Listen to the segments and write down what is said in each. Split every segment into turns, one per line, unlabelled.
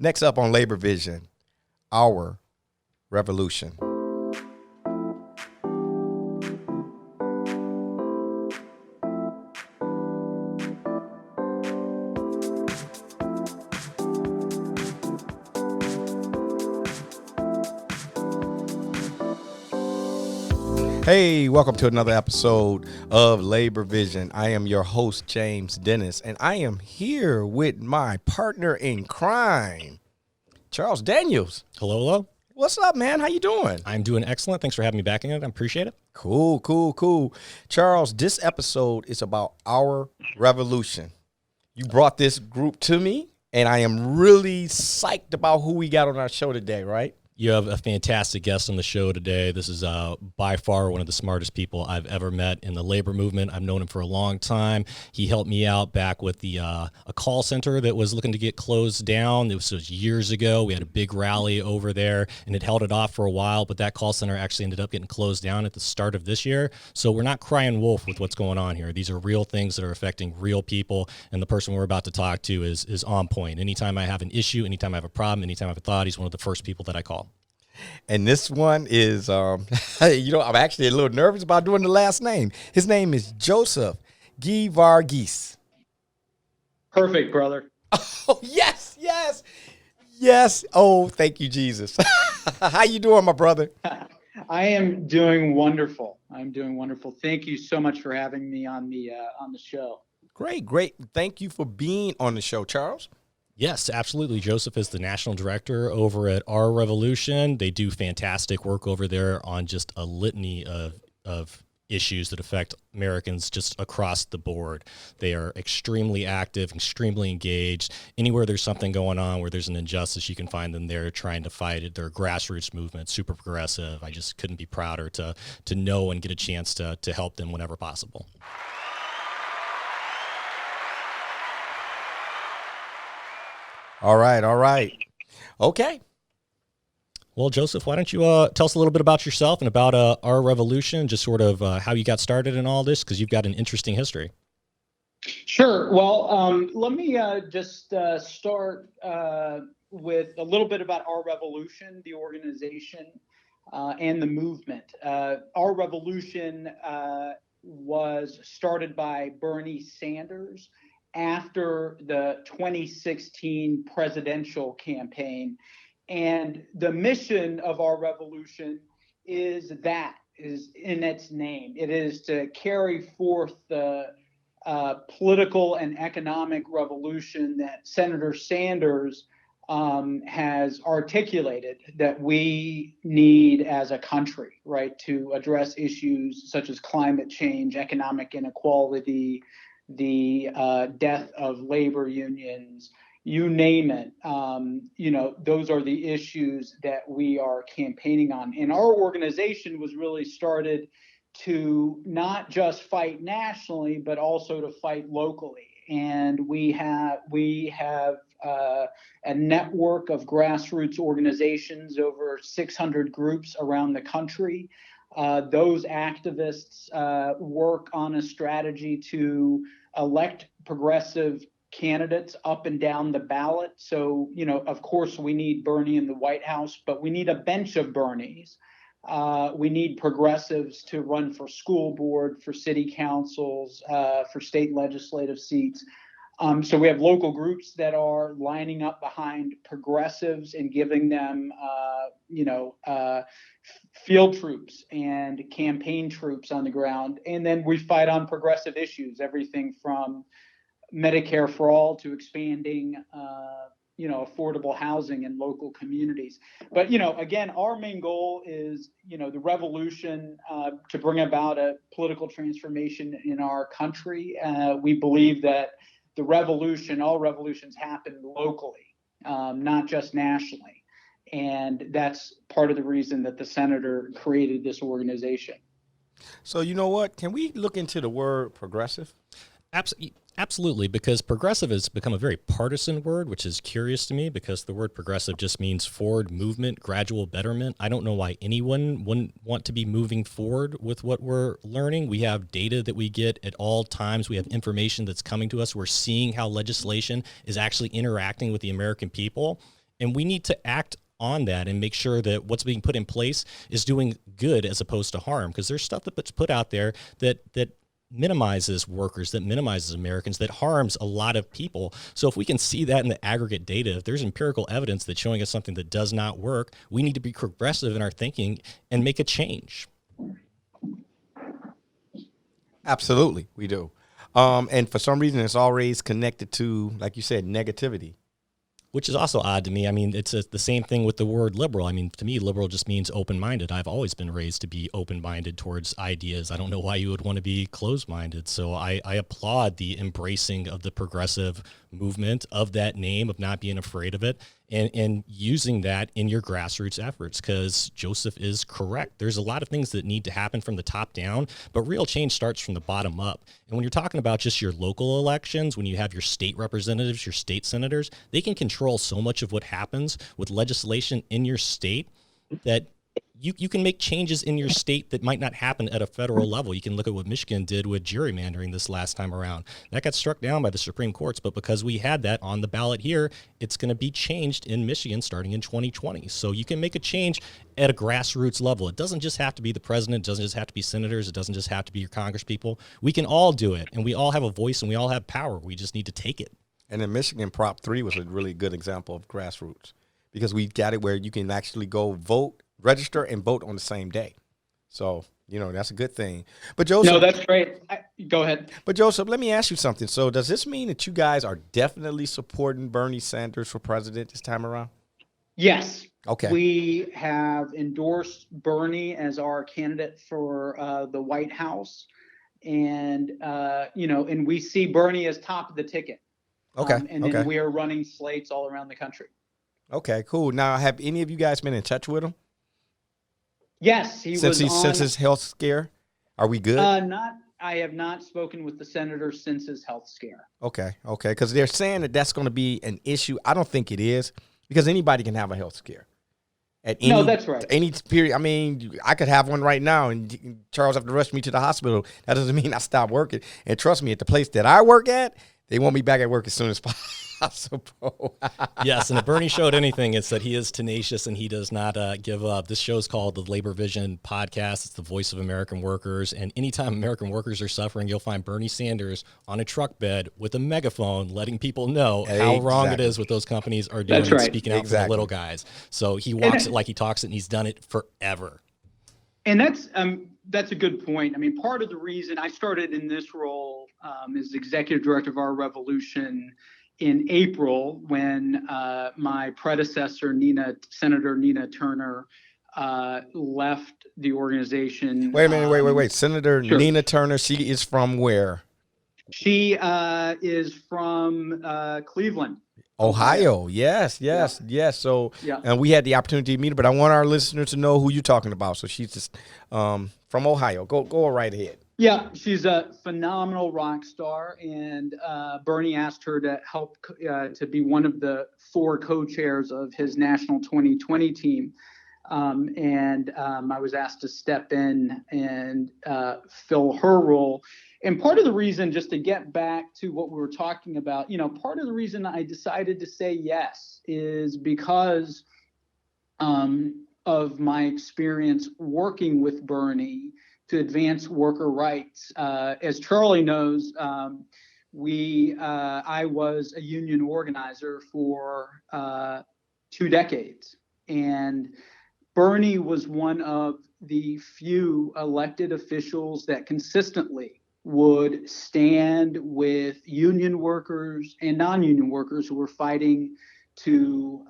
Next up on Labor Vision, our revolution. Hey, welcome to another episode of Labor Vision. I am your host, James Dennis, and I am here with my partner in crime, Charles Daniels.
Hello, hello.
What's up, man? How you doing?
I'm doing excellent. Thanks for having me back again. I appreciate it.
Cool. Charles, this episode is about our revolution. You brought this group to me, and I am really psyched about who we got on our show today, right?
You have a fantastic guest on the show today. This is by far one of the smartest people I've ever met in the labor movement. I've known him for a long time. He helped me out back with the a call center that was looking to get closed down. This was years ago. We had a big rally over there, and it held it off for a while, but that call center actually ended up getting closed down at the start of this year. So we're not crying wolf with what's going on here. These are real things that are affecting real people, and the person we're about to talk to is on point. Anytime I have an issue, anytime I have a problem, anytime I have a thought, he's one of the first people that I call.
And this one is, I'm actually a little nervous about doing the last name. His name is Joseph Gevarghese.
Perfect, brother.
Oh, yes. Oh, thank you, Jesus. How you doing, my brother?
I am doing wonderful. Thank you so much for having me on the show.
Great. Thank you for being on the show, Charles.
Yes, absolutely. Joseph is the national director over at Our Revolution. They do fantastic work over there on just a litany of issues that affect Americans just across the board. They are extremely active, extremely engaged. Anywhere there's something going on where there's an injustice, you can find them there trying to fight it. They're a grassroots movement, super progressive. I just couldn't be prouder to know and get a chance to help them whenever possible.
All right. Okay.
Well, Joseph, why don't you tell us a little bit about yourself and about Our Revolution, just sort of how you got started in all this, because you've got an interesting history.
Sure. Well, let me just start with a little bit about Our Revolution, the organization, and the movement. Our Revolution was started by Bernie Sanders after the 2016 presidential campaign. And the mission of Our Revolution is in its name. It is to carry forth the political and economic revolution that Senator Sanders has articulated that we need as a country, right, to address issues such as climate change, economic inequality, the death of labor unions, you name it. Those are the issues that we are campaigning on. And our organization was really started to not just fight nationally, but also to fight locally. And we have a network of grassroots organizations, over 600 groups around the country. Those activists work on a strategy to elect progressive candidates up and down the ballot. So, of course, we need Bernie in the White House, but we need a bench of Bernies. We need progressives to run for school board, for city councils, for state legislative seats. So we have local groups that are lining up behind progressives and giving them, field troops and campaign troops on the ground. And then we fight on progressive issues, everything from Medicare for all to expanding, affordable housing in local communities. But, again, our main goal is, the revolution to bring about a political transformation in our country. We believe that all revolutions happen locally, not just nationally. And that's part of the reason that the senator created this organization.
So you know what? Can we look into the word progressive?
Absolutely, because progressive has become a very partisan word, which is curious to me because the word progressive just means forward movement, gradual betterment. I don't know why anyone wouldn't want to be moving forward with what we're learning. We have data that we get at all times. We have information that's coming to us. We're seeing how legislation is actually interacting with the American people. And we need to act on that and make sure that what's being put in place is doing good as opposed to harm, because there's stuff that's put out there that minimizes workers, that minimizes Americans, that harms a lot of people. So if we can see that in the aggregate data, if there's empirical evidence that's showing us something that does not work, we need to be progressive in our thinking and make a change.
Absolutely, we do. And for some reason, it's always connected to, like you said, negativity.
Which is also odd to me. I mean, it's the same thing with the word liberal. I mean, to me, liberal just means open-minded. I've always been raised to be open-minded towards ideas. I don't know why you would want to be closed-minded. So I applaud the embracing of the progressive movement, of that name, of not being afraid of it, and using that in your grassroots efforts, because Joseph is correct. There's a lot of things that need to happen from the top down, but real change starts from the bottom up. And when you're talking about just your local elections, when you have your state representatives, your state senators, they can control so much of what happens with legislation in your state that you can make changes in your state that might not happen at a federal level. You can look at what Michigan did with gerrymandering this last time around. That got struck down by the Supreme Courts, but because we had that on the ballot here, it's going to be changed in Michigan starting in 2020. So you can make a change at a grassroots level. It doesn't just have to be the president. It doesn't just have to be senators. It doesn't just have to be your congresspeople. We can all do it, and we all have a voice, and we all have power. We just need to take it.
And in Michigan, Prop 3 was a really good example of grassroots, because we got it where you can actually go vote, register, and vote on the same day. So, that's a good thing. But Joseph,
No, that's great. Go ahead.
But Joseph, let me ask you something. So does this mean that you guys are definitely supporting Bernie Sanders for president this time around?
Yes.
Okay.
We have endorsed Bernie as our candidate for the White House. And, and we see Bernie as top of the ticket.
Okay.
And then we are running slates all around the country.
Okay, cool. Now, have any of you guys been in touch with him?
Yes,
since his health scare? Are we good?
I have not spoken with the senator since his health scare.
Okay, because they're saying that that's going to be an issue. I don't think it is, because anybody can have a health scare.
No, that's right.
Any period. I mean, I could have one right now, and Charles have to rush me to the hospital. That doesn't mean I stop working. And trust me, at the place that I work at, they want me back at work as soon as possible.
Yes, and if Bernie showed anything, it's that he is tenacious and he does not give up. This show is called the Labor Vision Podcast. It's the voice of American workers. And anytime American workers are suffering, you'll find Bernie Sanders on a truck bed with a megaphone letting people know how wrong it is what those companies are doing.
That's right.
And speaking out for the little guys. So he walks it like he talks it, and he's done it forever.
And that's a good point. I mean, part of the reason I started in this role as executive director of Our Revolution in April, when my predecessor, Senator Nina Turner, left the organization.
Wait. Senator
Sure.
Nina Turner, she is from where?
She is from Cleveland.
Ohio. Yes. So, and we had the opportunity to meet her, but I want our listeners to know who you're talking about. So she's just from Ohio. Go right ahead.
Yeah, she's a phenomenal rock star, and Bernie asked her to help to be one of the 4 co-chairs of his national 2020 team. I was asked to step in and fill her role. And part of the reason, just to get back to what we were talking about, part of the reason I decided to say yes is because of my experience working with Bernie to advance worker rights. As Charlie knows, I was a union organizer for 2 decades. And Bernie was one of the few elected officials that consistently would stand with union workers and non-union workers who were fighting to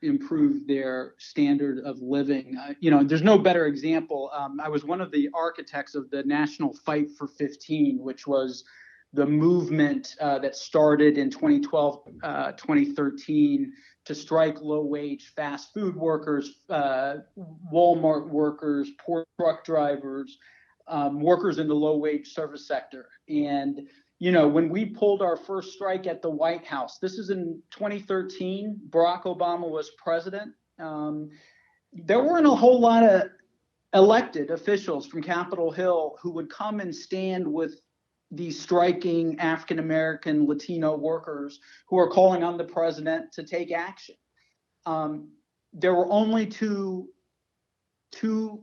improve their standard of living. There's no better example. I was one of the architects of the National Fight for 15, which was the movement that started in 2012, 2013 to strike low-wage fast food workers, Walmart workers, port truck drivers, workers in the low-wage service sector. And when we pulled our first strike at the White House, this is in 2013, Barack Obama was president. There weren't a whole lot of elected officials from Capitol Hill who would come and stand with these striking African-American, Latino workers who are calling on the president to take action. there were only two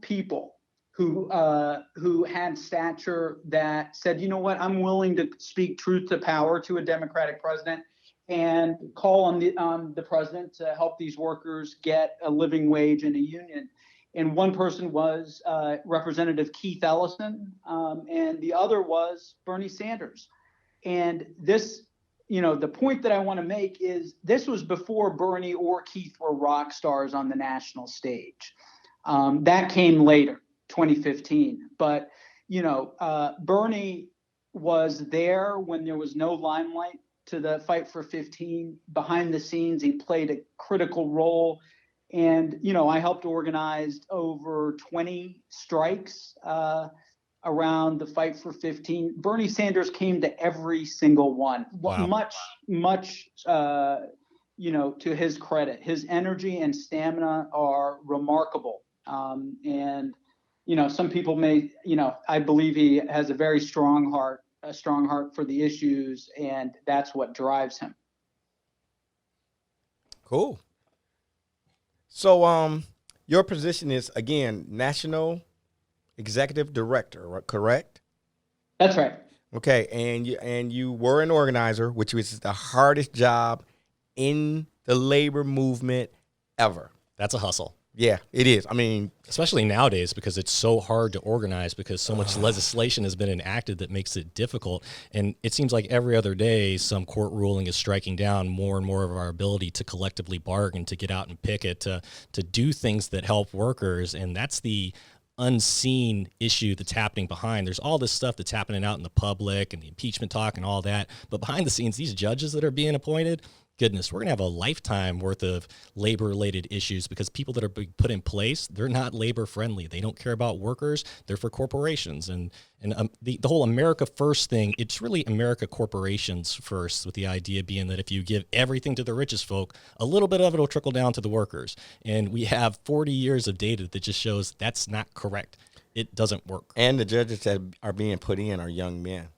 people who had stature that said, you know what, I'm willing to speak truth to power to a Democratic president and call on the president to help these workers get a living wage in a union. And one person was Representative Keith Ellison, and the other was Bernie Sanders. And this, the point that I want to make is this was before Bernie or Keith were rock stars on the national stage. That came later, 2015. But, Bernie was there when there was no limelight to the Fight for 15. Behind the scenes, he played a critical role. And, I helped organize over 20 strikes around the Fight for 15. Bernie Sanders came to every single one.
Wow.
Much, to his credit. His energy and stamina are remarkable. And, some people may, I believe he has a very strong heart for the issues, and that's what drives him.
Cool. So, your position is, again, National Executive Director, correct?
That's right.
Okay, and you were an organizer, which was the hardest job in the labor movement ever.
That's a hustle.
Yeah, it is. I mean,
especially nowadays, because it's so hard to organize because so much legislation has been enacted that makes it difficult. And it seems like every other day, some court ruling is striking down more and more of our ability to collectively bargain, to get out and picket, to do things that help workers. And that's the unseen issue that's happening behind. There's all this stuff that's happening out in the public and the impeachment talk and all that. But behind the scenes, these judges that are being appointed, goodness, we're going to have a lifetime worth of labor-related issues because people that are being put in place, they're not labor-friendly. They don't care about workers. They're for corporations. And the whole America First thing, it's really America corporations first, with the idea being that if you give everything to the richest folk, a little bit of it will trickle down to the workers. And we have 40 years of data that just shows that's not correct. It doesn't work.
And the judges that are being put in are young men.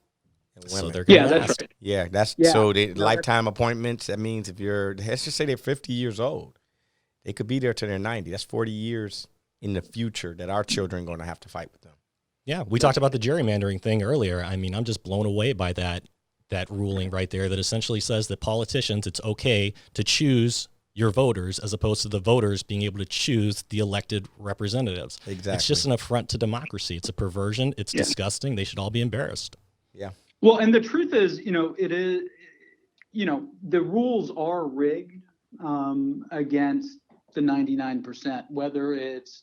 So they're going to last.
That's right.
So the lifetime appointments. That means if let's just say they're 50 years old, they could be there till they're 90. That's 40 years in the future that our children are going to have to fight with them.
Yeah, we talked about the gerrymandering thing earlier. I mean, I'm just blown away by that ruling right there that essentially says that politicians, it's okay to choose your voters as opposed to the voters being able to choose the elected representatives.
Exactly.
It's just an affront to democracy. It's a perversion. It's disgusting. They should all be embarrassed.
Yeah.
Well, and the truth is, it is, the rules are rigged against the 99%, whether it's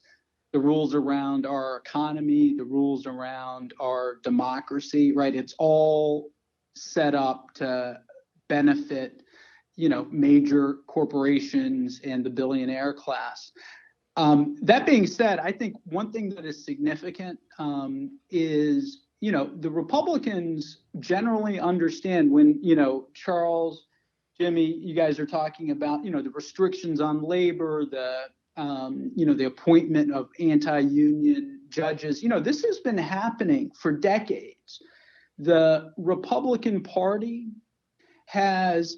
the rules around our economy, the rules around our democracy, right? It's all set up to benefit, major corporations and the billionaire class. That being said, I think one thing that is significant is, the Republicans generally understand when, Charles, Jimmy, you guys are talking about, the restrictions on labor, the appointment of anti-union judges. This has been happening for decades. The Republican Party has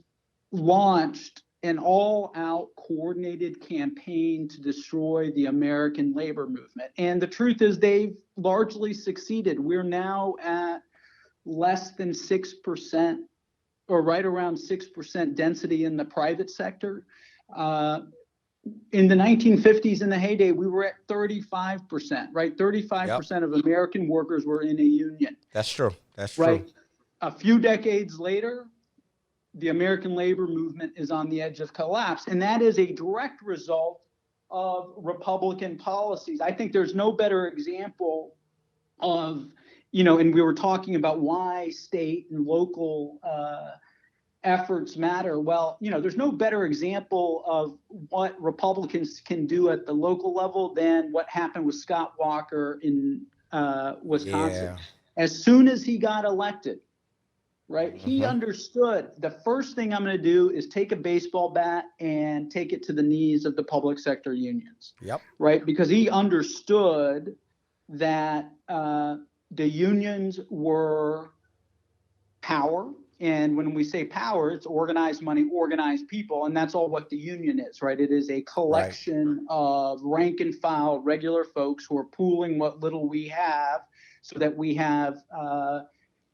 launched an all-out coordinated campaign to destroy the American labor movement. And the truth is they've largely succeeded. We're now at less than 6% or right around 6% density in the private sector. In the 1950s, in the heyday, we were at 35%, right? 35% of American workers were in a union.
That's true. That's
right?
true.
A few decades later, the American labor movement is on the edge of collapse. And that is a direct result of Republican policies. I think there's no better example of, and we were talking about why state and local efforts matter. Well, there's no better example of what Republicans can do at the local level than what happened with Scott Walker in Wisconsin.
Yeah.
As soon as he got elected, right, he understood the first thing I'm going to do is take a baseball bat and take it to the knees of the public sector unions.
Yep.
Right, because he understood that the unions were power. And when we say power, it's organized money, organized people, and that's all what the union is, right? It is a collection of rank and file, regular folks who are pooling what little we have so that we have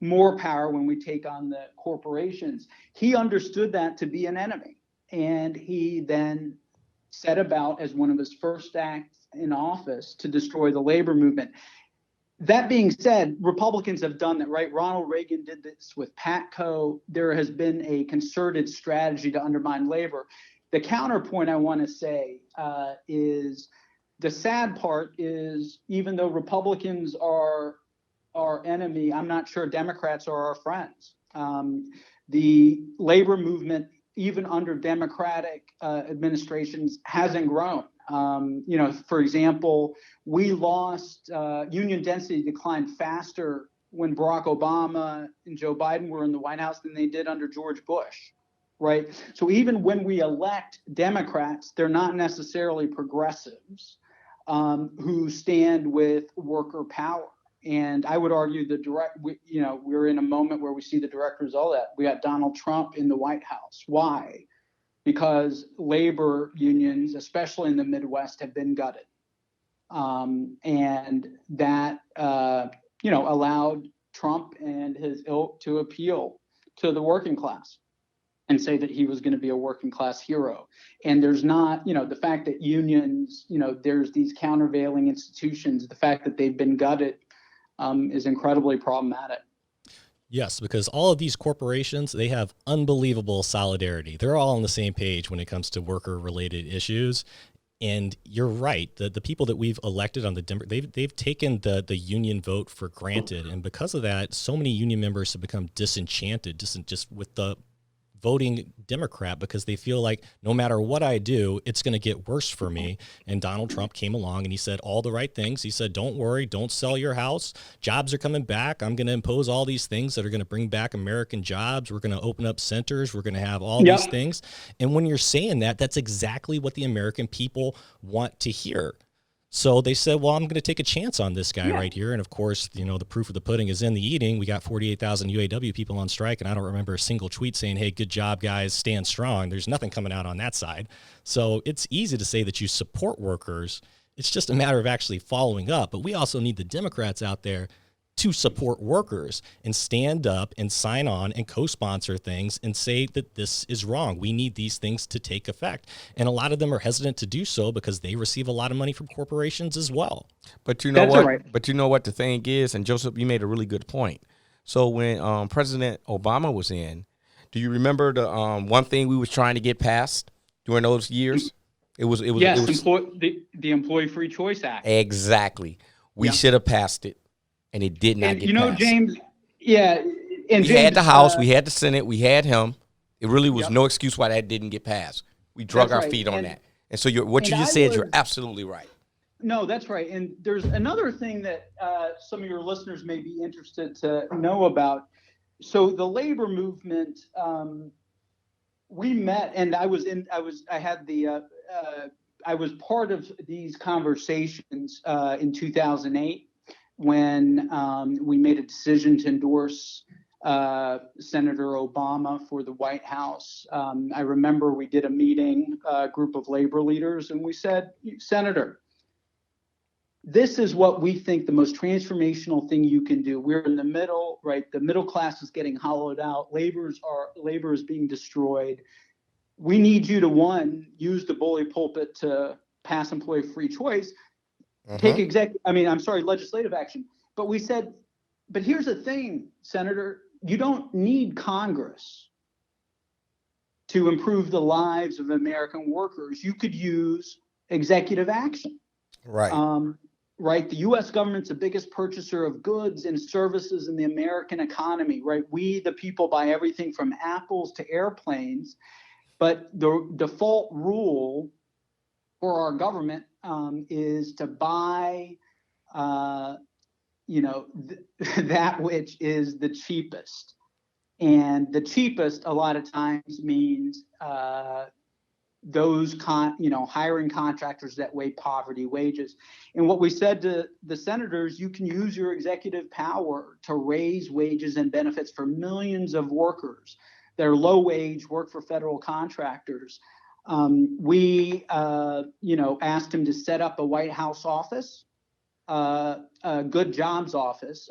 more power when we take on the corporations. He understood that to be an enemy, and he then set about, as one of his first acts in office, to destroy the labor movement. That being said, Republicans have done that, right? Ronald Reagan did this with PATCO. There has been a concerted strategy to undermine labor. The counterpoint I want to say is the sad part is, even though Republicans are our enemy, I'm not sure Democrats are our friends. The labor movement, even under Democratic administrations, hasn't grown. For example, we lost, union density declined faster when Barack Obama and Joe Biden were in the White House than they did under George Bush, right? So even when we elect Democrats, they're not necessarily progressives who stand with worker power. And I would argue we're in a moment where we see the direct result of that. We got Donald Trump in the White House. Why? Because labor unions, especially in the Midwest, have been gutted. And that, allowed Trump and his ilk to appeal to the working class and say that he was going to be a working class hero. And there's not, the fact that unions, there's these countervailing institutions, the fact that they've been gutted is incredibly problematic.
Yes, because all of these corporations, they have unbelievable solidarity. They're all on the same page when it comes to worker-related issues. And you're right, the people that we've elected on they've taken the union vote for granted. And because of that, so many union members have become disenchanted just with the voting Democrat, because they feel like no matter what I do, it's going to get worse for me. And Donald Trump came along and he said all the right things. He said, don't worry, don't sell your house. Jobs are coming back. I'm going to impose all these things that are going to bring back American jobs. We're going to open up centers. We're going to have all these things. And when you're saying that, that's exactly what the American people want to hear. So they said, well, I'm going to take a chance on this guy right here. And of course, the proof of the pudding is in the eating. We got 48,000 UAW people on strike, and I don't remember a single tweet saying, hey, good job, guys, stand strong. There's nothing coming out on that side. So it's easy to say that you support workers. It's just a matter of actually following up. But we also need the Democrats out there to support workers and stand up and sign on and co-sponsor things and say that this is wrong. We need these things to take effect. And a lot of them are hesitant to do so because they receive a lot of money from corporations as well.
But you know what? Right. But you know what the thing is, and Joseph, you made a really good point. So when President Obama was in, do you remember the one thing we was trying to get passed during those years? It was
the Employee Free Choice Act.
Exactly. We should have passed it. And it did not get passed.
James,
and we had the House, we had the Senate, we had him. It really was no excuse why that didn't get passed. We drug our feet on that. And so what you just said, you're absolutely right.
No, that's right. And there's another thing that some of your listeners may be interested to know about. So the labor movement, we met, and I was part of these conversations in 2008. When we made a decision to endorse Senator Obama for the White House. I remember we did a meeting, a group of labor leaders, and we said, Senator, this is what we think the most transformational thing you can do. We're in the middle, right? The middle class is getting hollowed out. Labor is being destroyed. We need you to, one, use the bully pulpit to pass employee free choice. Take legislative action. But we said, but here's the thing, Senator, you don't need Congress to improve the lives of American workers. You could use executive action.
Right.
Right. The U.S. government's the biggest purchaser of goods and services in the American economy. Right. We, the people, buy everything from apples to airplanes. But the default rule for our government is to buy, that which is the cheapest. And the cheapest a lot of times means those hiring contractors that waive poverty wages. And what we said to the senators, you can use your executive power to raise wages and benefits for millions of workers that are low wage, work for federal contractors. We asked him to set up a White House office, a good jobs office,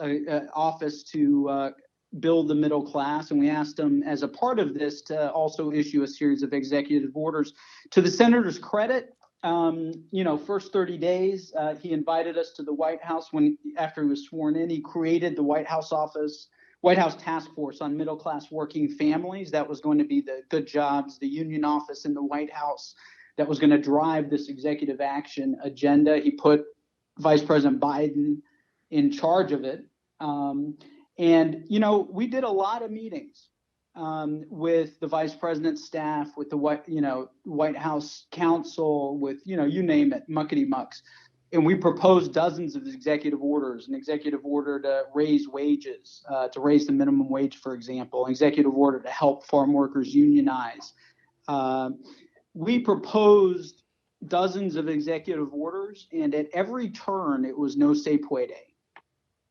office to build the middle class. And we asked him, as a part of this, to also issue a series of executive orders. To the senator's credit, first 30 days, he invited us to the White House. After he was sworn in, he created the White House Task Force on Middle Class Working Families. That was going to be the good jobs, the union office in the White House that was going to drive this executive action agenda. He put Vice President Biden in charge of it. And we did a lot of meetings with the vice president's staff, with the White House counsel, with, you name it, muckety mucks. And we proposed dozens of executive orders, an executive order to raise wages, to raise the minimum wage, for example, an executive order to help farm workers unionize. We proposed dozens of executive orders, and at every turn, it was no se puede.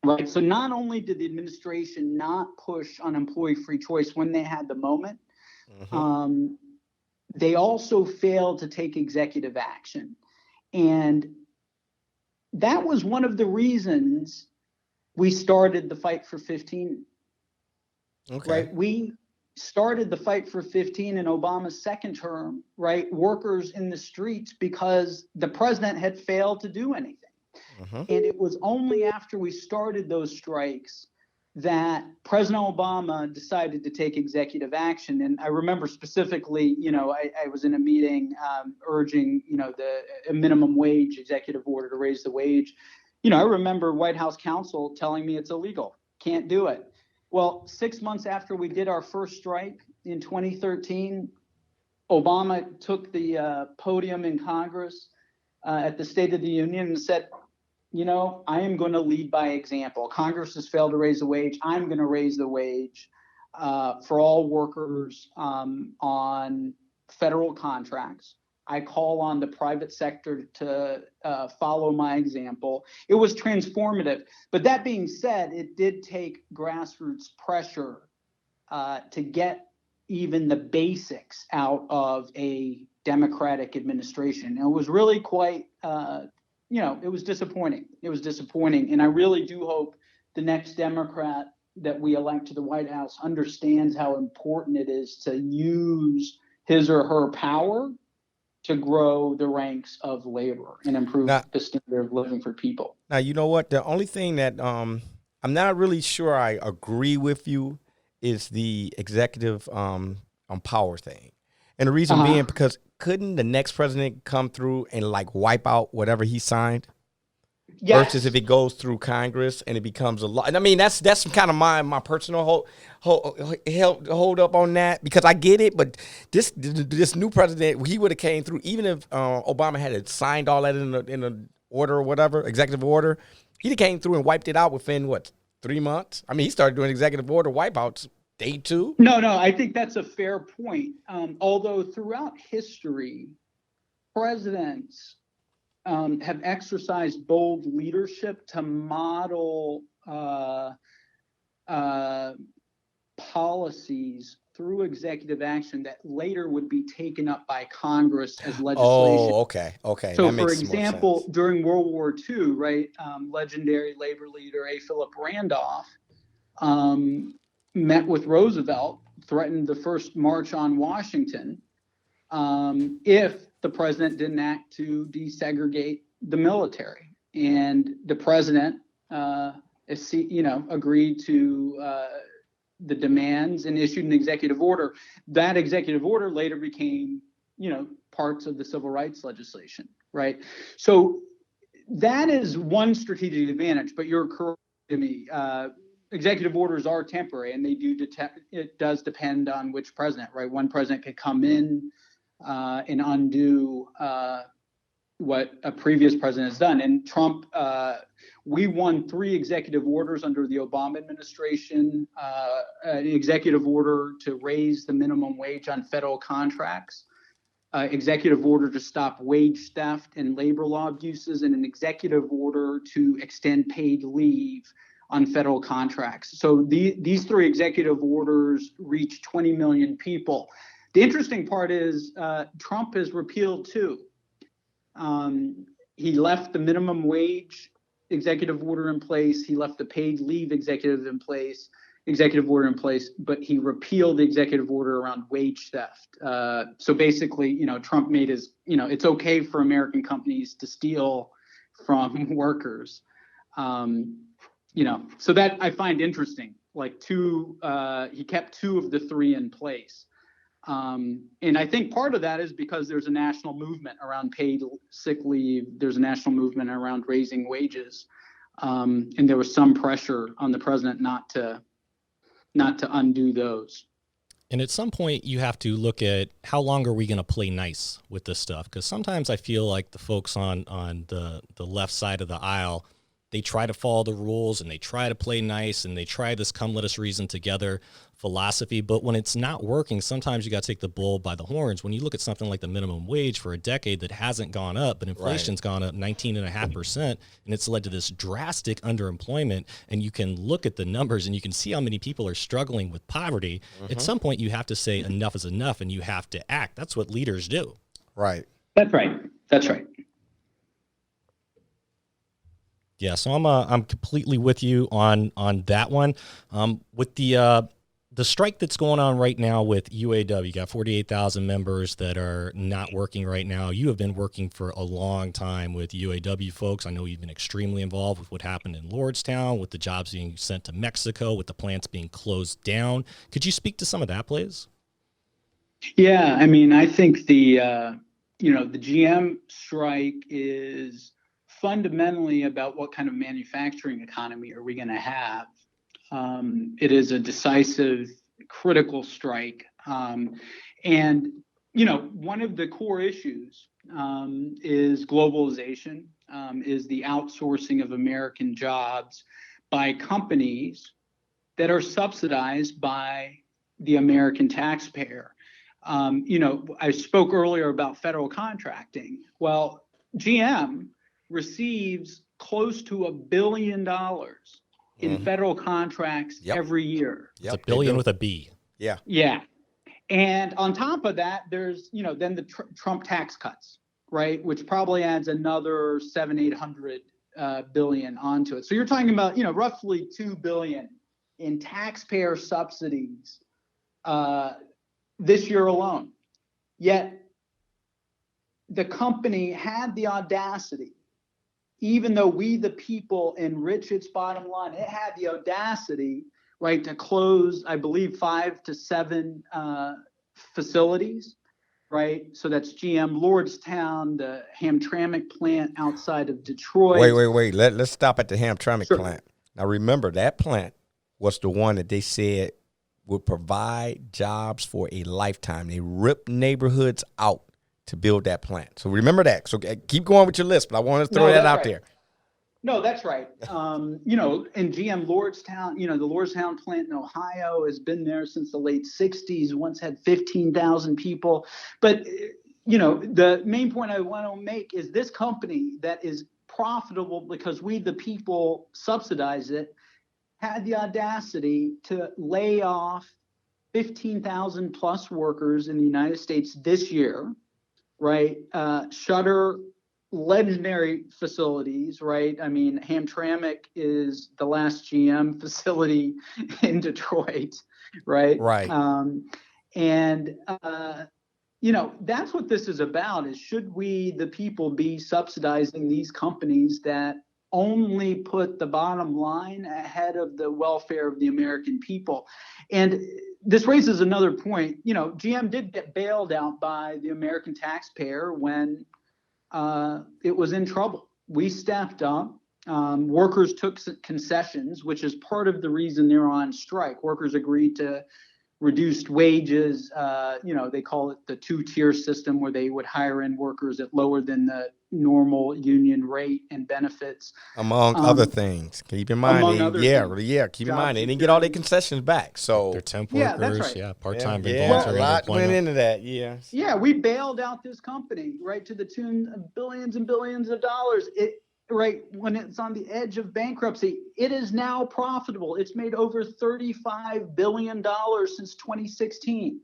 Right. So not only did the administration not push on employee free choice when they had the moment, they also failed to take executive action. And that was one of the reasons we started the Fight for 15.
Okay.
Right. We started the Fight for 15 in Obama's second term, right? Workers in the streets, because the president had failed to do anything. And it was only after we started those strikes that President Obama decided to take executive action. And I remember specifically, I was in a meeting urging, a minimum wage executive order to raise the wage. I remember White House counsel telling me it's illegal, can't do it. Well, 6 months after we did our first strike in 2013, Obama took the podium in Congress at the State of the Union and said, I am going to lead by example. Congress has failed to raise the wage. I'm going to raise the wage for all workers on federal contracts. I call on the private sector to follow my example. It was transformative. But that being said, it did take grassroots pressure to get even the basics out of a Democratic administration. And it was really quite it was disappointing. It was disappointing. And I really do hope the next Democrat that we elect to the White House understands how important it is to use his or her power to grow the ranks of labor and improve the standard of living for people.
Now, you know what? The only thing that I'm not really sure I agree with you is the executive power thing. And the reason being because couldn't the next president come through and wipe out whatever he signed? Yes. Versus if it goes through Congress and it becomes a law. And I mean, that's kind of my personal hold up on that, because I get it. But this new president, he would have came through, even if Obama had signed all that in an order or whatever, executive order, he'd have came through and wiped it out within 3 months. I mean, he started doing executive order wipeouts day 2.
No, I think that's a fair point. Although throughout history, presidents have exercised bold leadership to model policies through executive action that later would be taken up by Congress as legislation.
Oh, okay.
So, for example, during World War II, right, legendary labor leader A. Philip Randolph met with Roosevelt, threatened the first march on Washington if the president didn't act to desegregate the military. And the president, agreed to the demands and issued an executive order. That executive order later became, parts of the civil rights legislation, right? So that is one strategic advantage, but you're correct to me. Executive orders are temporary, and it does depend on which president, right? One president could come in and undo what a previous president has done. And Trump, we won 3 executive orders under the Obama administration, an executive order to raise the minimum wage on federal contracts, executive order to stop wage theft and labor law abuses, and an executive order to extend paid leave on federal contracts. So these three executive orders reach 20 million people. The interesting part is Trump has repealed two. He left the minimum wage executive order in place. He left the paid leave executive order in place, but he repealed the executive order around wage theft. So basically, Trump made it's okay for American companies to steal from workers. So that I find interesting. Like he kept two of the three in place. And I think part of that is because there's a national movement around paid sick leave. There's a national movement around raising wages. And there was some pressure on the president not to undo those.
And at some point, you have to look at how long are we going to play nice with this stuff? Because sometimes I feel like the folks on the left side of the aisle, they try to follow the rules and they try to play nice and they try this come let us reason together philosophy. But when it's not working, sometimes you got to take the bull by the horns. When you look at something like the minimum wage for a decade that hasn't gone up, but inflation's gone up 19.5%, and it's led to this drastic underemployment. And you can look at the numbers and you can see how many people are struggling with poverty. At some point, you have to say enough is enough and you have to act. That's what leaders do.
Right.
That's right.
Yeah, so I'm completely with you on that one. With the strike that's going on right now with UAW, you got 48,000 members that are not working right now. You have been working for a long time with UAW folks. I know you've been extremely involved with what happened in Lordstown, with the jobs being sent to Mexico, with the plants being closed down. Could you speak to some of that, please?
Yeah, I mean, I think the GM strike is fundamentally about what kind of manufacturing economy are we going to have. It is a decisive, critical strike. And, one of the core issues is globalization, is the outsourcing of American jobs by companies that are subsidized by the American taxpayer. I spoke earlier about federal contracting. Well, GM receives close to $1 billion in federal contracts every year.
It's a billion with a B.
Yeah.
Yeah. And on top of that, there's, then the Trump tax cuts, right? Which probably adds another 700-800 billion onto it. So you're talking about, roughly $2 billion in taxpayer subsidies this year alone. Yet the company had the audacity, even though we, the people, enrich its bottom line, it had the audacity, right, to close, I believe, 5 to 7 facilities, right? So that's GM Lordstown, the Hamtramck plant outside of Detroit.
Wait. Let's stop at the Hamtramck plant. Now, remember, that plant was the one that they said would provide jobs for a lifetime. They ripped neighborhoods out to build that plant. So remember that. So keep going with your list, but I want to throw that out there.
No, that's right. In GM Lordstown, the Lordstown plant in Ohio has been there since the late 60s, once had 15,000 people. But, the main point I want to make is this company that is profitable because we, the people, subsidize it, had the audacity to lay off 15,000 plus workers in the United States this year. Right, shutter legendary facilities, right? I mean, Hamtramck is the last GM facility in Detroit, right?
Right.
That's what this is about, is should we, the people, be subsidizing these companies that only put the bottom line ahead of the welfare of the American people? And this raises another point. GM did get bailed out by the American taxpayer when it was in trouble. We stepped up. Workers took concessions, which is part of the reason they're on strike. Workers agreed to reduced wages. They call it the two-tier system, where they would hire in workers at lower than the normal union rate and benefits.
Among other things. Keep in mind, keep in mind, they didn't get all their concessions back. So
they're temp
Yeah,
workers,
that's right.
part-time,
a
involuntary
lot went
unemployment.
into that. Yeah.
Yeah, we bailed out this company, right, to the tune of billions and billions of dollars. Right, when it's on the edge of bankruptcy, it is now profitable. It's made over $35 billion since 2016.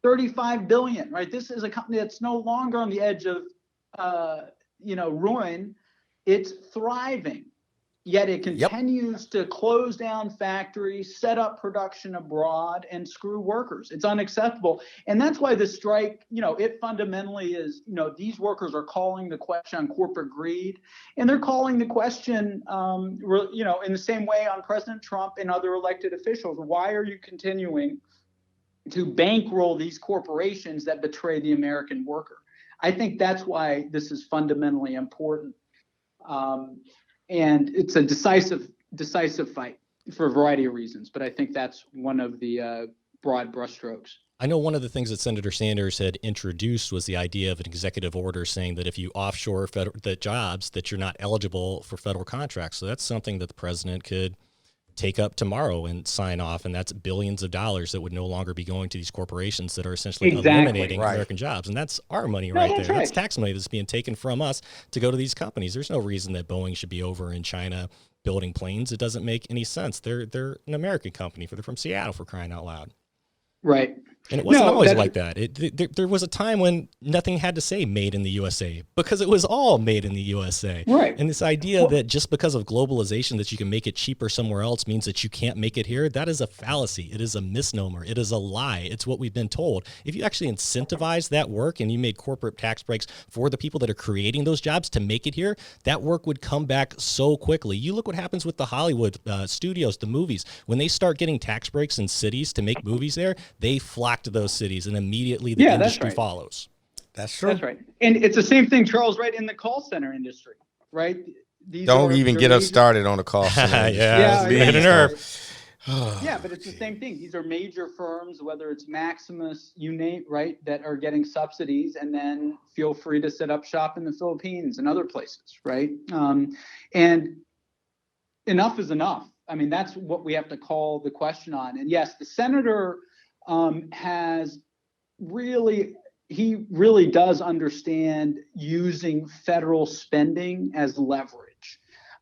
$35 billion, right? This is a company that's no longer on the edge of, ruin. It's thriving, yet it continues to close down factories, set up production abroad, and screw workers. It's unacceptable. And that's why the strike, it fundamentally is, these workers are calling the question on corporate greed, and they're calling the question, in the same way on President Trump and other elected officials. Why are you continuing to bankroll these corporations that betray the American worker? I think that's why this is fundamentally important. And it's a decisive fight for a variety of reasons, but I think that's one of the broad brushstrokes.
I know one of the things that Senator Sanders had introduced was the idea of an executive order saying that if you offshore the jobs, that you're not eligible for federal contracts. So that's something that the president could take up tomorrow and sign off, and that's billions of dollars that would no longer be going to these corporations that are essentially eliminating American jobs. And that's our money right there. That's tax money that's being taken from us to go to these companies. There's no reason that Boeing should be over in China building planes. It doesn't make any sense. They're an American company. They're from Seattle, for crying out loud.
Right.
And it wasn't always like that. There was a time when nothing had to say made in the USA, because it was all made in the USA.
Right.
And this idea that just because of globalization that you can make it cheaper somewhere else means that you can't make it here, that is a fallacy. It is a misnomer. It is a lie. It's what we've been told. If you actually incentivize that work and you made corporate tax breaks for the people that are creating those jobs to make it here, that work would come back so quickly. You look what happens with the Hollywood studios, the movies. When they start getting tax breaks in cities to make movies there, they flock to those cities, and immediately the industry follows.
That's true.
That's right. And it's the same thing, Charles, right, in the call center industry, right?
Don't even get us started on the call center.
Yeah,
but it's the same thing. These are major firms, whether it's Maximus, you name, right, that are getting subsidies, and then feel free to set up shop in the Philippines and other places, right? And enough is enough. I mean, that's what we have to call the question on. And yes, the senator he really does understand using federal spending as leverage.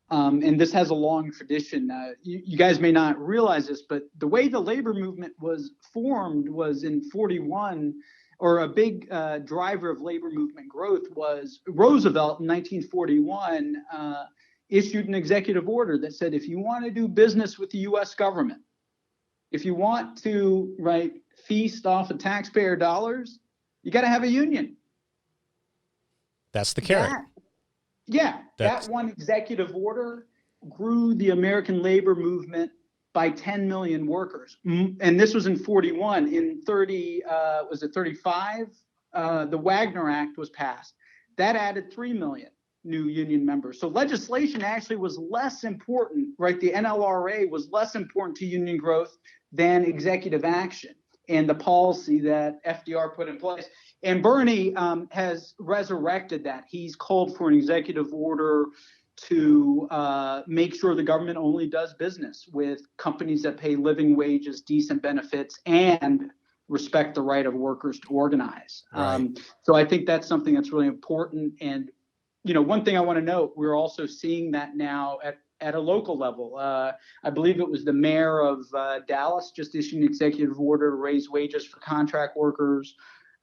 And this has a long tradition. You guys may not realize this, but the way the labor movement was formed was in 41, or a big driver of labor movement growth was Roosevelt in 1941 issued an executive order that said, if you want to do business with the U.S. government, if you want to, feast off of taxpayer dollars, you got to have a union.
That's the carrot.
That one executive order grew the American labor movement by 10 million workers. And this was in 41. In 35? The Wagner Act was passed. That added 3 million new union members. So legislation actually was less important, right? The NLRA was less important to union growth than executive action and the policy that FDR put in place. And Bernie has resurrected that. He's called for an executive order to make sure the government only does business with companies that pay living wages, decent benefits, and respect the right of workers to organize.
Right.
So I think that's something that's really important. And, one thing I want to note, we're also seeing that now at a local level. I believe it was the mayor of Dallas just issued an executive order to raise wages for contract workers.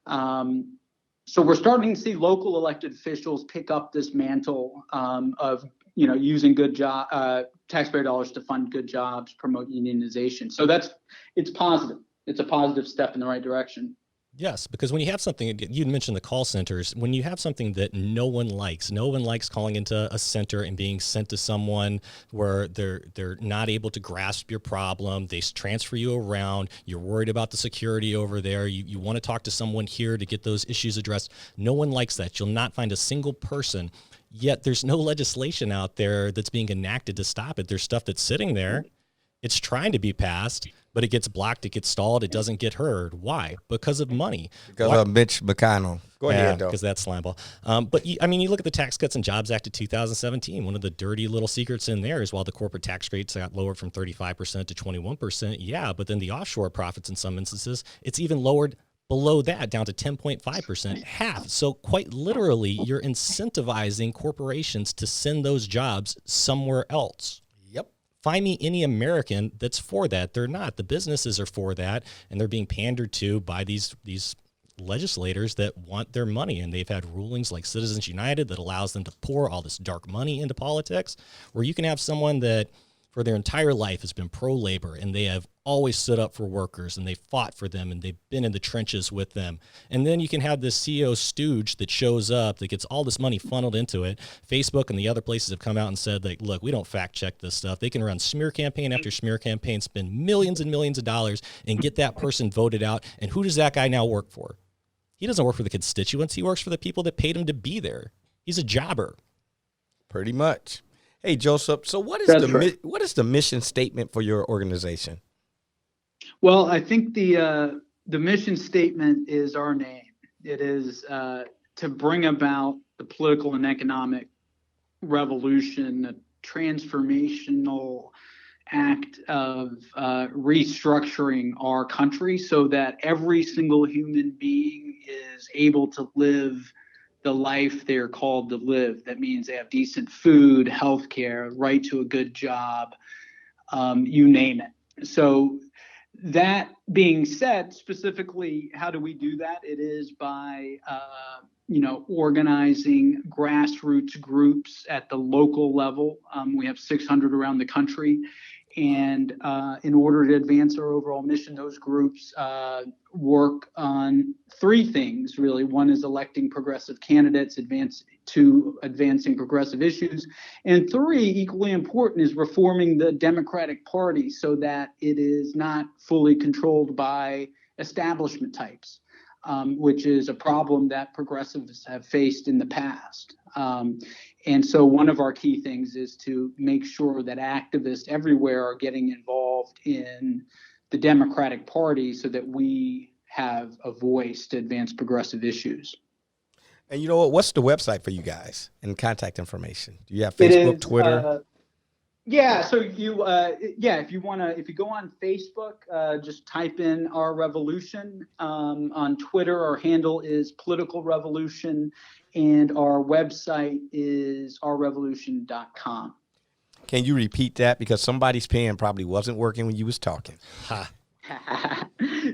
So we're starting to see local elected officials pick up this mantle of, using good taxpayer dollars to fund good jobs, promote unionization. So it's positive. It's a positive step in the right direction.
Yes, because when you have something, you mentioned the call centers, when you have something that no one likes calling into a center and being sent to someone where they're not able to grasp your problem, they transfer you around, you're worried about the security over there, you want to talk to someone here to get those issues addressed. No one likes that. You'll not find a single person, yet there's no legislation out there that's being enacted to stop it. There's stuff that's sitting there. It's trying to be passed, but it gets blocked, it gets stalled, it doesn't get heard. Why? Because of money.
Because of Mitch McConnell. Go ahead, though.
Because that's slamble. But you look at the Tax Cuts and Jobs Act of 2017. One of the dirty little secrets in there is while the corporate tax rates got lowered from 35% to 21%, yeah, but then the offshore profits in some instances, it's even lowered below that down to 10.5%, half. So quite literally, you're incentivizing corporations to send those jobs somewhere else.
Yep.
Find me any American that's for that. They're not. The businesses are for that, and they're being pandered to by these legislators that want their money. And they've had rulings like Citizens United that allows them to pour all this dark money into politics, where you can have someone that for their entire life has been pro-labor, and they have always stood up for workers, and they fought for them, and they've been in the trenches with them. And then you can have this CEO stooge that shows up that gets all this money funneled into it. Facebook and the other places have come out and said, like, look, we don't fact check this stuff. They can run smear campaign after smear campaign, spend millions and millions of dollars, and get that person voted out. And who does that guy now work for? He doesn't work for the constituents. He works for the people that paid him to be there. He's a jobber.
Pretty much. Hey, Joseph, so what is the mission statement for your organization?
Well, I think the mission statement is our name. It is to bring about the political and economic revolution, a transformational act of restructuring our country so that every single human being is able to live the life they're called to live. That means they have decent food, healthcare, right to a good job, you name it. So that being said, specifically, how do we do that? It is by, organizing grassroots groups at the local level. We have 600 around the country. And in order to advance our overall mission, those groups work on three things, really. One is electing progressive candidates, advancing progressive issues. And three, equally important, is reforming the Democratic Party so that it is not fully controlled by establishment types, which is a problem that progressives have faced in the past. And so one of our key things is to make sure that activists everywhere are getting involved in the Democratic Party so that we have a voice to advance progressive issues.
And you know what? What's the website for you guys and contact information? Do you have Facebook, Twitter?
Yeah. So if you go on Facebook, just type in Our Revolution. On Twitter, our handle is Political Revolution, and our website is ourrevolution.com.
Can you repeat that? Because somebody's pen probably wasn't working when you was talking.
Ha.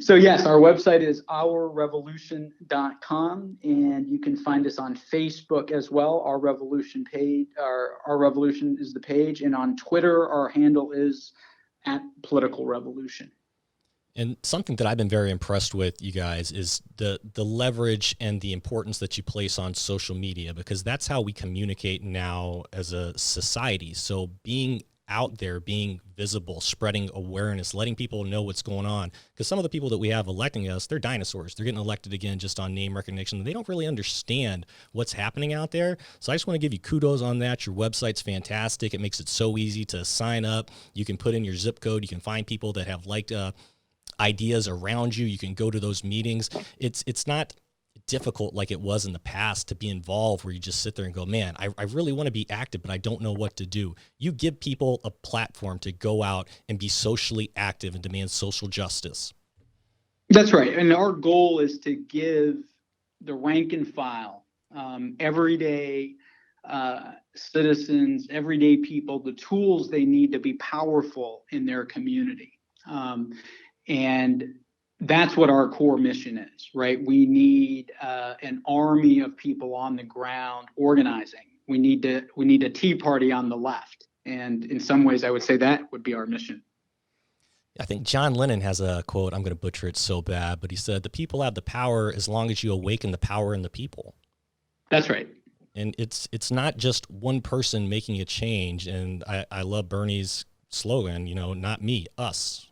So yes, our website is ourrevolution.com, and you can find us on Facebook as well. Our Revolution page, our Revolution is the page, and on Twitter, our handle is @Political Revolution.
And something that I've been very impressed with, you guys, is the leverage and the importance that you place on social media, because that's how we communicate now as a society. So being out there, being visible, spreading awareness, letting people know what's going on. Because some of the people that we have electing us, they're dinosaurs. They're getting elected again just on name recognition. They don't really understand what's happening out there. So I just want to give you kudos on that. Your website's fantastic. It makes it so easy to sign up. You can put in your zip code. You can find people that have liked ideas around you. You can go to those meetings. It's not difficult like it was in the past to be involved, where you just sit there and go, man, I really want to be active, but I don't know what to do. You give people a platform to go out and be socially active and demand social justice.
That's right. And our goal is to give the rank and file, everyday citizens, everyday people, the tools they need to be powerful in their community. And that's what our core mission is, right? We need an army of people on the ground organizing. We need a Tea Party on the left. And in some ways, I would say that would be our mission.
I think John Lennon has a quote, I'm going to butcher it so bad, but he said, the people have the power as long as you awaken the power in the people.
That's right.
And it's not just one person making a change. And I love Bernie's slogan, not me, us.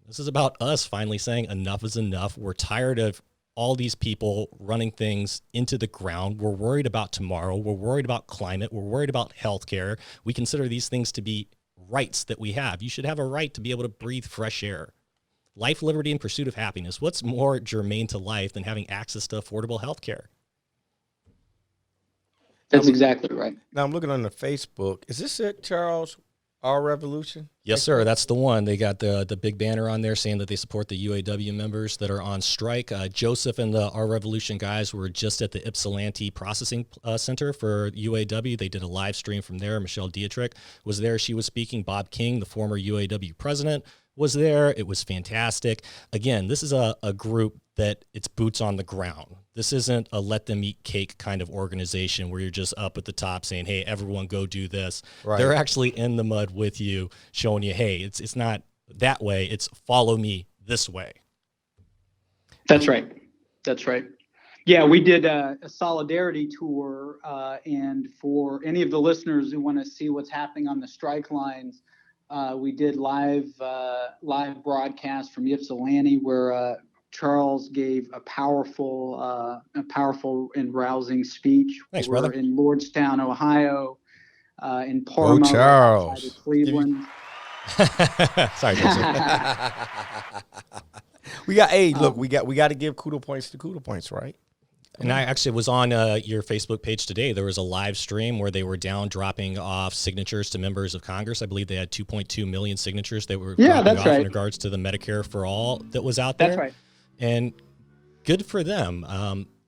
This is about us finally saying enough is enough. We're tired of all these people running things into the ground. We're worried about tomorrow. We're worried about climate. We're worried about healthcare. We consider these things to be rights that we have. You should have a right to be able to breathe fresh air. Life, liberty, and pursuit of happiness. What's more germane to life than having access to affordable health care?
That's exactly right.
Now I'm looking on the Facebook. Is this it, Charles? Our Revolution?
Yes, sir. That's the one. They got the big banner on there saying that they support the UAW members that are on strike. Joseph and the Our Revolution guys were just at the Ypsilanti Processing Center for UAW. They did a live stream from there. Michelle Dietrich was there. She was speaking. Bob King, the former UAW president, was there. It was fantastic. Again, this is a group that it's boots on the ground. This isn't a let them eat cake kind of organization where you're just up at the top saying, hey, everyone go do this.
Right.
They're actually in the mud with you, showing you, hey, it's not that way. It's follow me this way.
That's right. That's right. Yeah, we did a solidarity tour. And for any of the listeners who want to see what's happening on the strike lines, we did live broadcast from Ypsilanti where Charles gave a powerful and rousing speech.
Thanks,
We're
brother.
in Lordstown, Ohio, in Parma,
Charles.
outside of Cleveland.
Sorry, Joseph.
We got look, we got to give kudo points, right?
And I actually was on your Facebook page today. There was a live stream where they were down dropping off signatures to members of Congress. I believe they had 2.2 million signatures they were dropping off in regards to the Medicare for All that was out there.
That's right.
And good for them.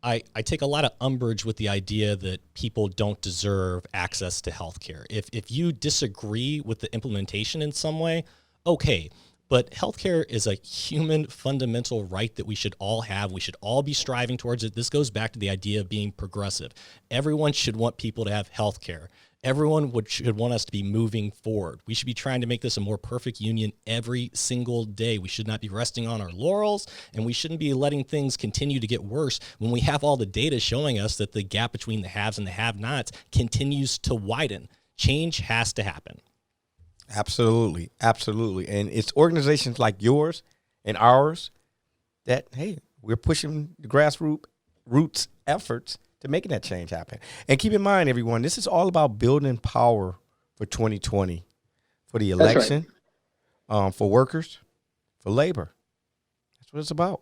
I take a lot of umbrage with the idea that people don't deserve access to health care. If you disagree with the implementation in some way, okay. But healthcare is a human fundamental right that we should all have. We should all be striving towards it. This goes back to the idea of being progressive. Everyone should want people to have healthcare. Everyone should want us to be moving forward. We should be trying to make this a more perfect union every single day. We should not be resting on our laurels, and we shouldn't be letting things continue to get worse when we have all the data showing us that the gap between the haves and the have-nots continues to widen. Change has to happen.
Absolutely. Absolutely. And it's organizations like yours and ours that, hey, we're pushing the grassroots efforts to making that change happen. And keep in mind, everyone, this is all about building power for 2020, for the election, for workers, for labor. That's what it's about.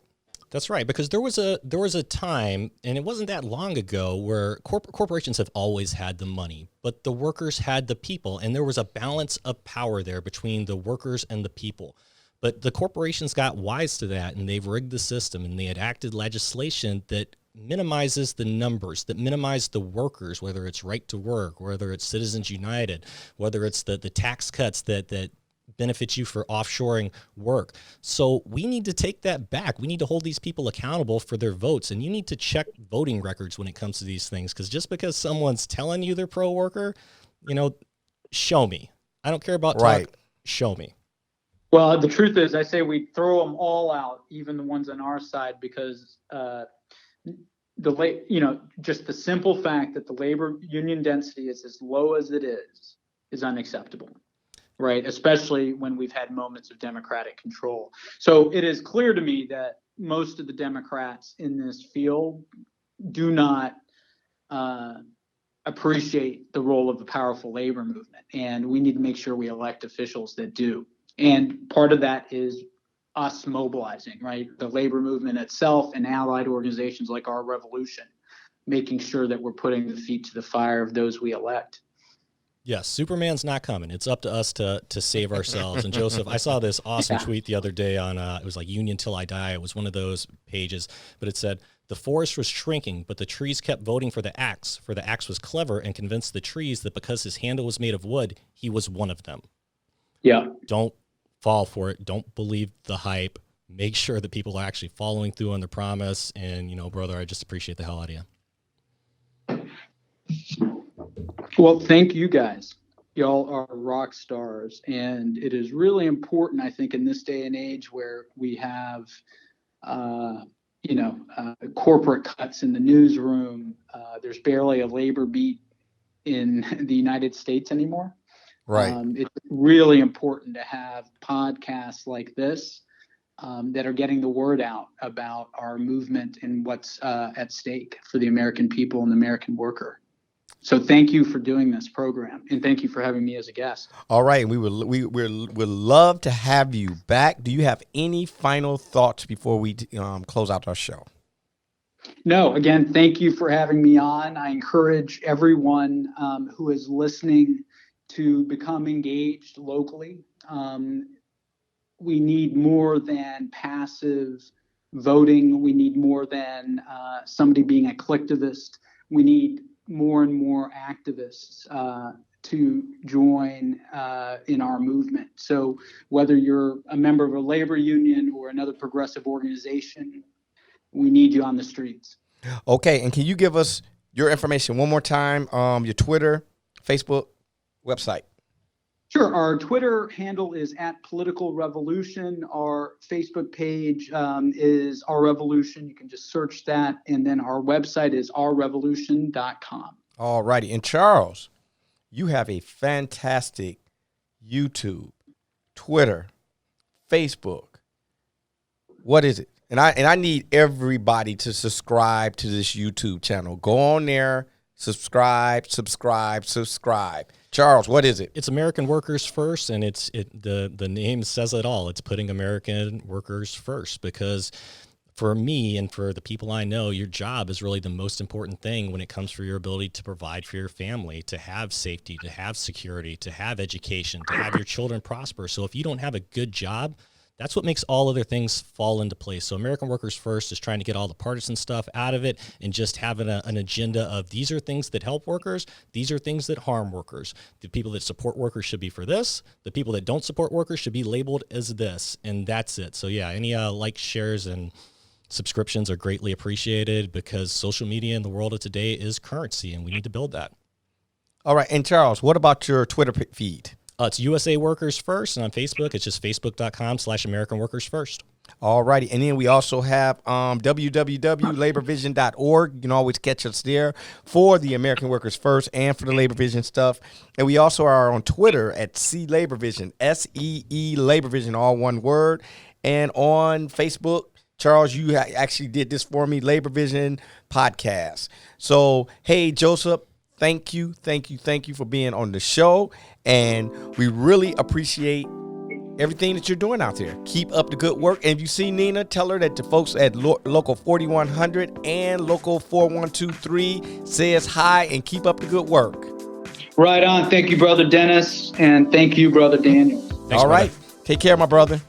That's right, because there was a time, and it wasn't that long ago, where corporations have always had the money, but the workers had the people, and there was a balance of power there between the workers and the people. But the corporations got wise to that, and they've rigged the system, and they enacted legislation that minimizes the numbers, that minimize the workers, whether it's right to work, whether it's Citizens United, whether it's the tax cuts that benefit you for offshoring work. So we need to take that back. We need to hold these people accountable for their votes. And you need to check voting records when it comes to these things, because just because someone's telling you they're pro-worker, show me. I don't care about talk. Show me.
Well, the truth is, I say we throw them all out, even the ones on our side, because just the simple fact that the labor union density is as low as it is unacceptable. Right, especially when we've had moments of Democratic control. So it is clear to me that most of the Democrats in this field do not appreciate the role of the powerful labor movement, and we need to make sure we elect officials that do. And part of that is us mobilizing, right? The labor movement itself and allied organizations like Our Revolution, making sure that we're putting the feet to the fire of those we elect.
Yes, Superman's not coming. It's up to us to save ourselves. And Joseph, I saw this awesome tweet the other day on, it was like Union Till I Die. It was one of those pages, but it said, the forest was shrinking, but the trees kept voting for the axe, for the axe was clever and convinced the trees that because his handle was made of wood, he was one of them.
Yeah.
Don't fall for it. Don't believe the hype. Make sure that people are actually following through on their promise. And, brother, I just appreciate the hell out of you.
Well, thank you guys. Y'all are rock stars. And it is really important, I think, in this day and age where we have, corporate cuts in the newsroom. There's barely a labor beat in the United States anymore.
Right.
It's really important to have podcasts like this that are getting the word out about our movement and what's at stake for the American people and the American worker. So thank you for doing this program, and thank you for having me as a guest.
All right, we would love to have you back. Do you have any final thoughts before we close out our show?
No, again, thank you for having me on. I encourage everyone who is listening to become engaged locally. We need more than passive voting. We need more than somebody being a collectivist. We need more and more activists to join in our movement. So whether you're a member of a labor union or another progressive organization, we need you on the streets.
Okay, and can you give us your information one more time? Your Twitter, Facebook, website.
Sure. Our Twitter handle is @PoliticalRevolution. Our Facebook page is Our Revolution. You can just search that. And then our website is ourrevolution.com.
All righty. And Charles, you have a fantastic YouTube, Twitter, Facebook. What is it? And I need everybody to subscribe to this YouTube channel. Go on there, subscribe. Charles, what is it?
It's American Workers First, and the name says it all. It's putting American workers first, because for me and for the people I know, your job is really the most important thing when it comes for your ability to provide for your family, to have safety, to have security, to have education, to have your children prosper. So if you don't have a good job, that's what makes all other things fall into place. So American Workers First is trying to get all the partisan stuff out of it and just having an agenda of these are things that help workers. These are things that harm workers. The people that support workers should be for this. The people that don't support workers should be labeled as this. And that's it. So yeah, any likes, shares, and subscriptions are greatly appreciated, because social media in the world of today is currency, and we need to build that.
All right. And Charles, what about your Twitter feed?
It's USA Workers First, and on Facebook, it's just facebook.com/American Workers First.
All righty. And then we also have www.laborvision.org. You can always catch us there for the American Workers First and for the Labor Vision stuff. And we also are on Twitter at @SeeLaborVision, SEE LaborVision, all one word. And on Facebook, Charles, you actually did this for me, Labor Vision Podcast. So, hey, Joseph, thank you for being on the show. And we really appreciate everything that you're doing out there. Keep up the good work. And if you see Nina, tell her that the folks at Local 4100 and Local 4123 says hi, and keep up the good work.
Right on. Thank you, Brother Dennis. And thank you, Brother Daniel.
Thanks,
all right.
brother.
Take care, my brother.